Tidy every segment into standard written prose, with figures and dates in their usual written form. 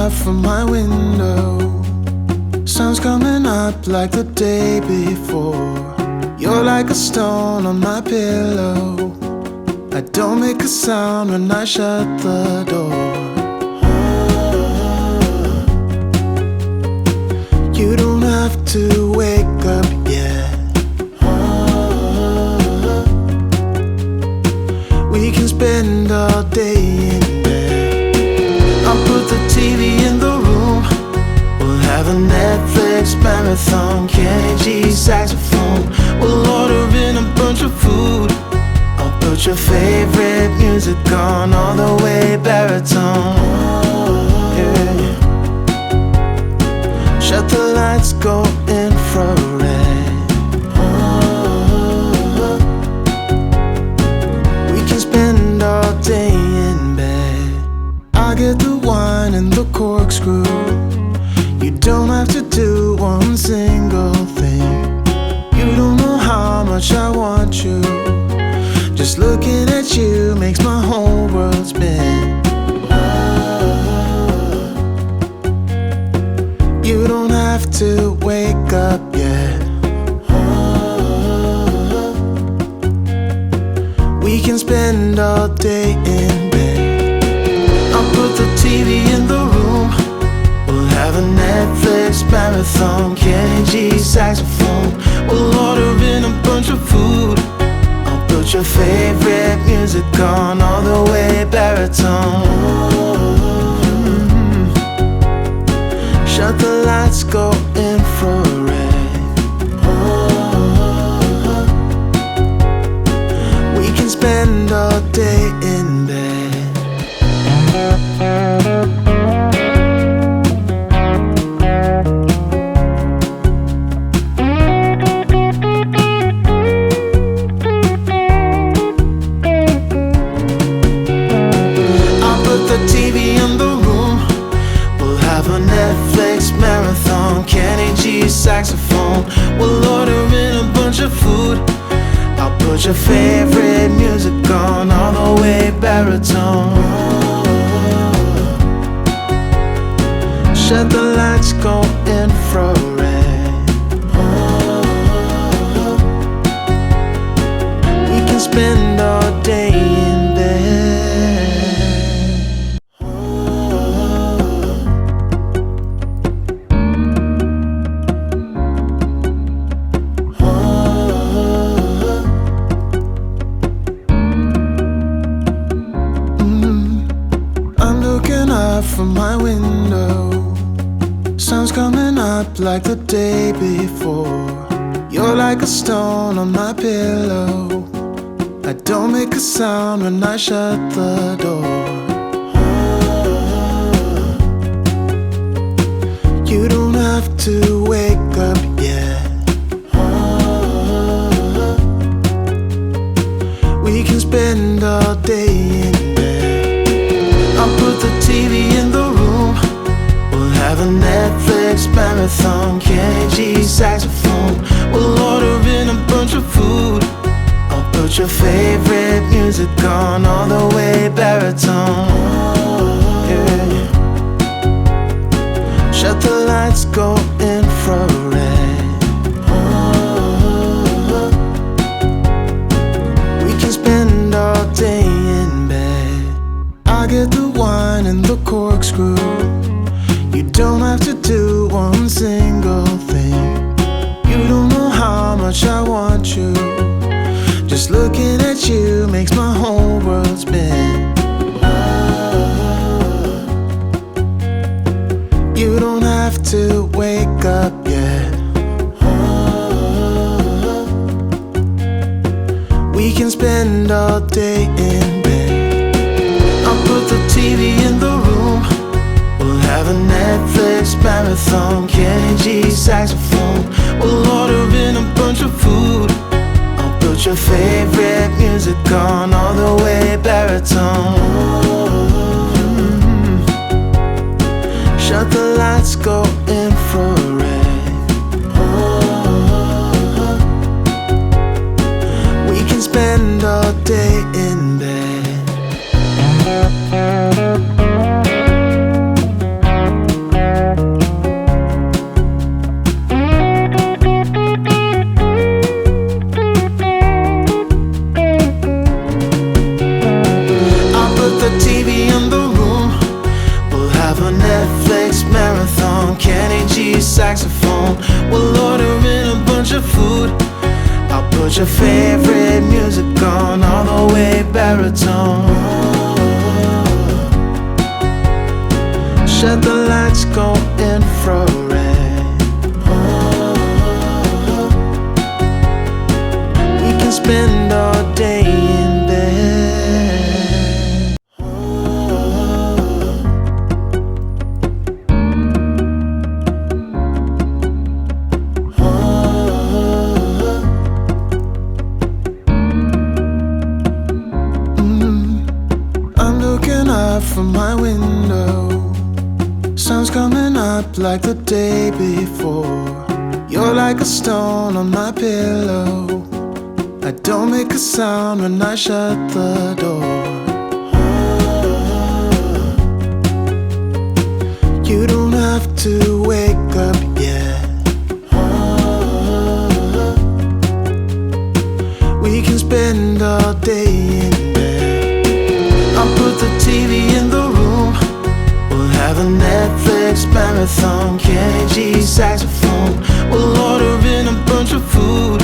out from my window. Sun's coming up like the day before. You're like a stone on my pillow. I don't make a sound when I shut the door. You don't have to wake up yet. We can spend all day in bed. I'll put the TV in the room. We'll have a Netflix marathon, Kenny G saxophone. We'll order in a bunch of food. I'll put your favorite music on all the way baritone. Yeah. Shut the lights, go infrared. We can spend all day in bed. I get the wine and the corkscrew. You don't have to do one single thing. You don't know how much I want you. Just looking at you makes my whole world spin. You don't have to wake up yet. We can spend all day in bed. I'll put the TV in the room. We'll have a Netflix marathon, Kenny G saxophone. We'll order in a bunch of food. I'll put your favorite music on all the way baritone. Shut the lights, go infrared. We can spend all day in bed. I'll put the TV in the room. We'll have a Netflix marathon, Kenny G saxophone. We'll order in a bunch of food. I'll put your favorite music on all the way baritone. Shut the lights, go infrared. We can spend all day in bed. I'm looking out from my window. Sun's coming up like the day before. You're like a stone on my pillow. I don't make a sound when I shut the door. You don't have to wake up yet. We can spend all day in bed. I'll put the TV in the room. We'll have a Netflix marathon, Kenny G saxophone. We'll order in a bunch of food. I'll put your favorite music on all the way baritone. Yeah. Shut the lights, go infrared. We can spend all day in bed. I get the wine and the corkscrew. You don't have to do one single thing. You don't know how much I want you. Just looking at you makes my whole world spin. You don't have to wake up yet. We can spend all day in bed. I'll put the TV in the room. We'll have a Netflix marathon, Kenny G saxophone. We'll order in a bunch of food. I'll put your favorite music on all the way baritone. Shut the lights, go infrared. We can spend all day in bed. put your favorite music on all the way baritone. Shut the lights, go infrared. We can spend all day in bed. I'm looking out from my window. Sun's coming up like the day before. You're like a stone on my pillow. I don't make a sound when I shut the door. You don't have to wake up yet. We can spend all day in bed. I'll put the TV in the room. We'll have a Netflix marathon, Kenny G saxophone. We'll order in a bunch of food.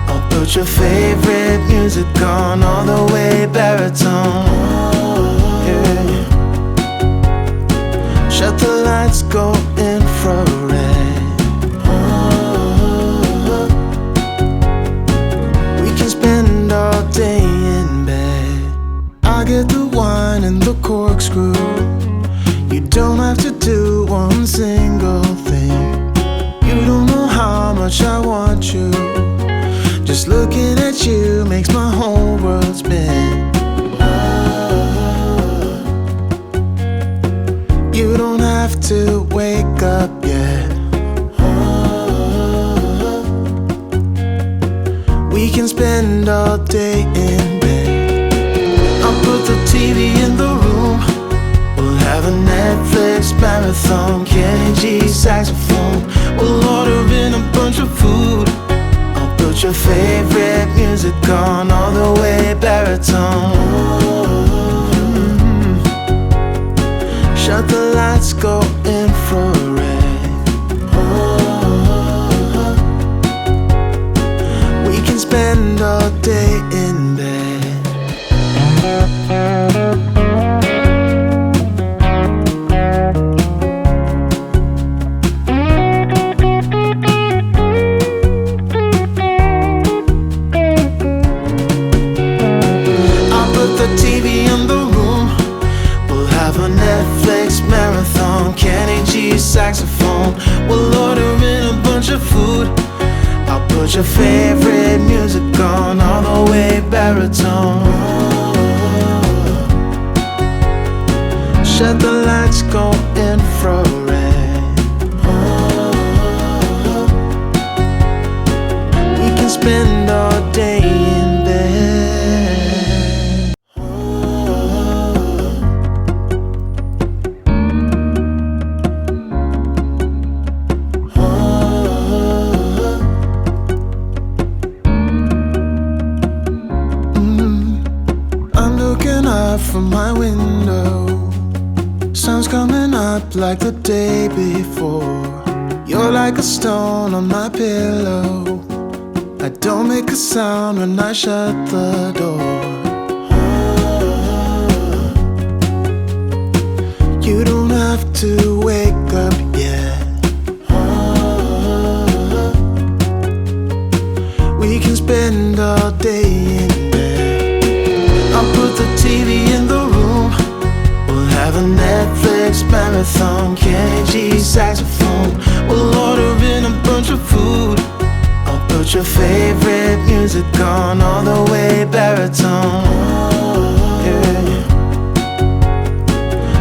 I'll put your favorite music on all the way baritone. Yeah. Shut the lights, go infrared. We can spend all day in bed. I get the wine and the corkscrew. You don't have to do one single thing. You don't know how much I want you. Just looking at you makes my whole world spin. You don't have to wake up yet. We can spend all day in bed. I'll put the TV in the room. We'll have a Netflix marathon, Kenny G saxophone. We'll order in a bunch of food. I'll put your favorite music on all the way baritone. Shut the lights, go infrared. We can spend all day in bed. Marathon, Kenny G saxophone. We'll order in a bunch of food. I'll put your favorite music on all the way baritone. Shut the lights, go infrared. We can spend all day in bed. From my window, sun's coming up like the day before. You're like a stone on my pillow. I don't make a sound when I shut the door. You don't have to wake up yet. We can spend all day in bed. I'll put the TV in the room. We'll have a Netflix marathon, Kenny G saxophone. We'll order in a bunch of food. I'll put your favorite music on all the way baritone. Yeah.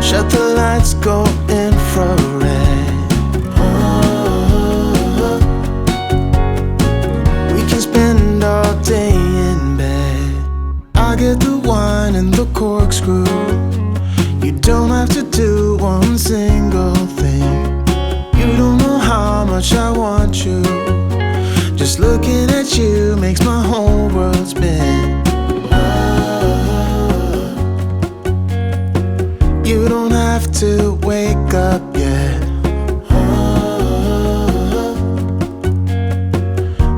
Shut the lights, go infrared. We can spend all day in bed. I get the wine and the corkscrew. You don't have to do one single thing. You don't know how much I want you. Just looking at you makes my whole world spin. You don't have to wake up yet.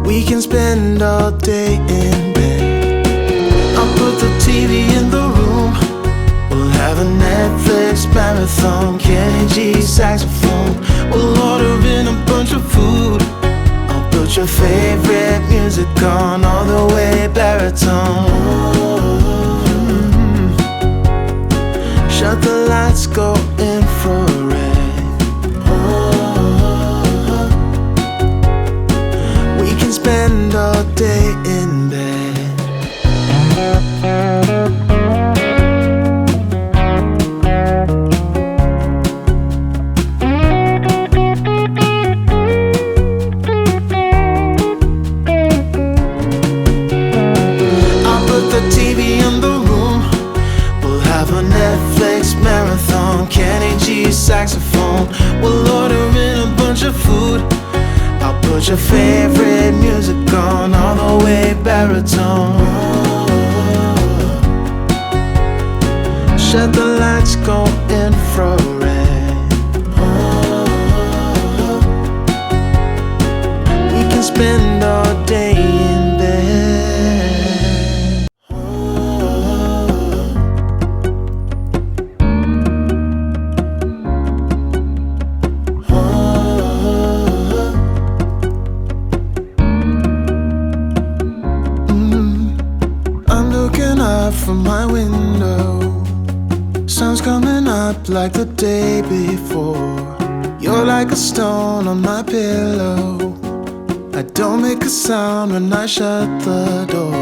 We can spend all day marathon, Kenny G saxophone. We'll order in a bunch of food. I'll put your favorite music on, all the way baritone. Shut the lights, go infrared. We can spend all day in bed. I'll put the TV in the room. We'll have a Netflix marathon, Kenny G saxophone. We'll order in a bunch of food. I'll put your favorite music on, all the way baritone. Shut the lights, go infrared. We can spend all day in bed. I'm looking out from my window. Sun's coming up like the day before. You're like a stone on my pillow. I don't make a sound when I shut the door.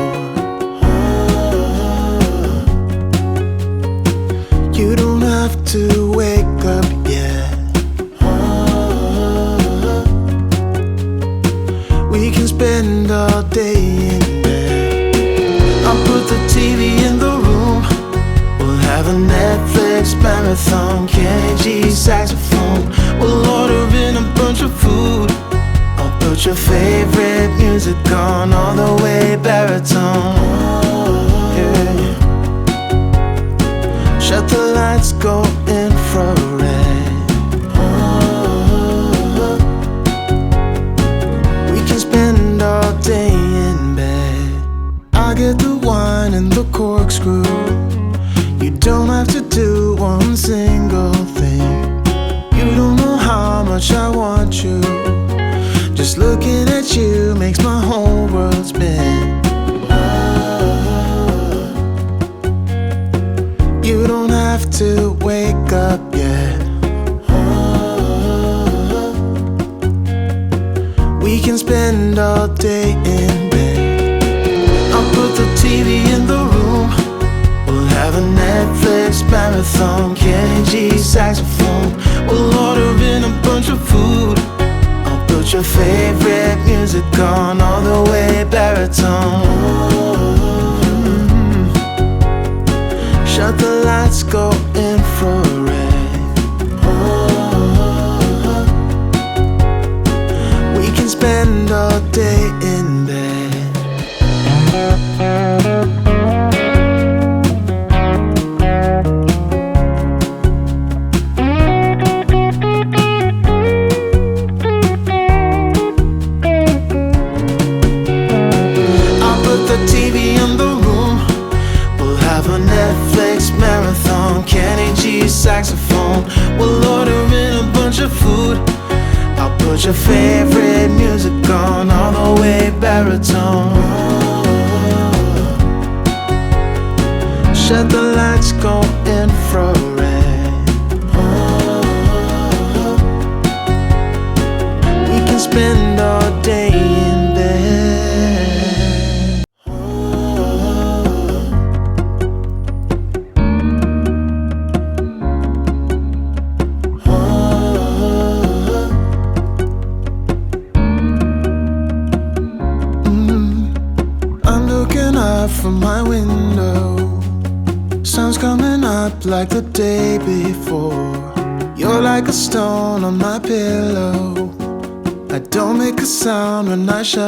You don't have to wake up yet. We can spend all day in bed. I'll put the TV in the room. We'll have a Netflix marathon, Kenny G saxophone. We'll order in a bunch of food. I'll put your favorite music on, all the way baritone. Yeah. Shut the lights, go infrared. We can spend all day in bed. I get the wine and the corkscrew. You don't have to do one single thing. You don't know how much I want you. Just looking at you makes my whole world spin. You don't have to wake up yet. We can spend all day in bed. I'll put the TV in the room. We'll have a Netflix marathon, Kenny G saxophone. We'll order in a bunch of food. I'll put your favorite music on, all the way baritone. Shut the lights, go infrared. We can spend all day in bed. Kenny G saxophone. We'll order in a bunch of food. I'll put your favorite music on, all the way baritone. Shut the lights, go infrared. We can spend all day in bed. From my window, sun's coming up like the day before. You're like a stone on my pillow. I don't make a sound when I shut